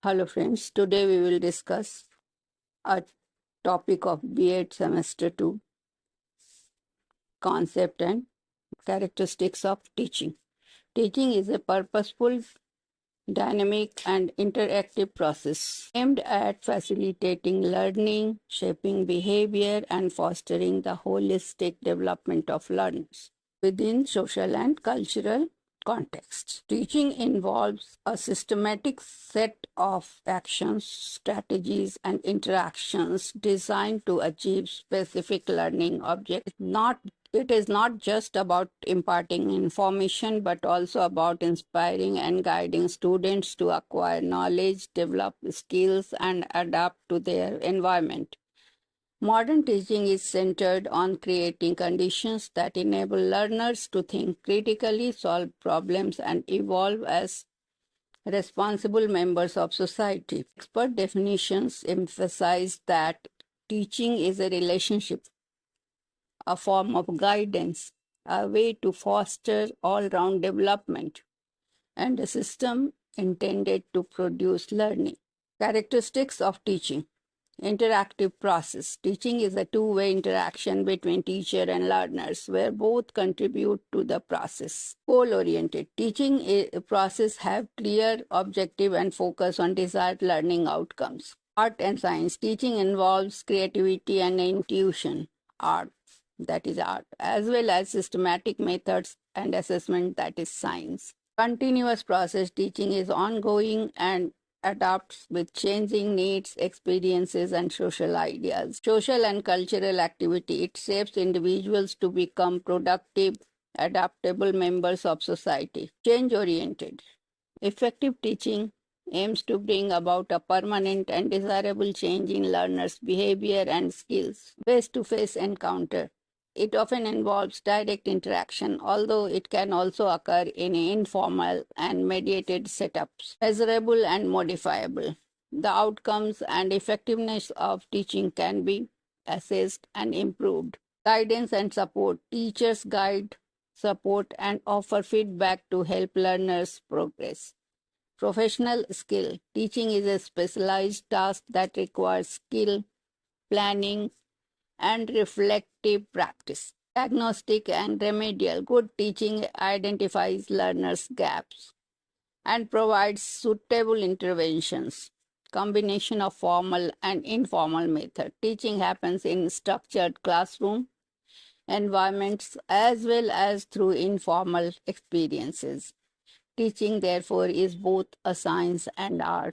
Hello friends, today we will discuss a topic of B.Ed Semester 2, concept and characteristics of teaching. Teaching is a purposeful, dynamic and interactive process aimed at facilitating learning, shaping behavior and fostering the holistic development of learners within social and cultural contexts. Teaching involves a systematic set of actions, strategies, and interactions designed to achieve specific learning objectives. It is not just about imparting information, but also about inspiring and guiding students to acquire knowledge, develop skills, and adapt to their environment. Modern teaching is centered on creating conditions that enable learners to think critically, solve problems, and evolve as responsible members of society. Expert definitions emphasize that teaching is a relationship, a form of guidance, a way to foster all round development, and a system intended to produce learning. Characteristics of teaching. Interactive process. Teaching is a two-way interaction between teacher and learners where both contribute to the process. Goal-oriented. Teaching process have clear objective and focus on desired learning outcomes. Art and science. Teaching involves creativity and intuition. Art, that is art, as well as systematic methods and assessment, that is science. Continuous process. Teaching is ongoing and adapts with changing needs, experiences, and social ideas. Social and cultural activity. It shapes individuals to become productive, adaptable members of society. Change-oriented. Effective teaching aims to bring about a permanent and desirable change in learners' behavior and skills. Face-to-face encounter. It often involves direct interaction, although it can also occur in informal and mediated setups. Measurable and modifiable. The outcomes and effectiveness of teaching can be assessed and improved. Guidance and support. Teachers guide, support, and offer feedback to help learners progress. Professional skill. Teaching is a specialized task that requires skill, planning, and reflective practice. Diagnostic and remedial. Good teaching identifies learners' gaps and provides suitable interventions. Combination of formal and informal method. Teaching happens in structured classroom environments as well as through informal experiences. Teaching, therefore, is both a science and art.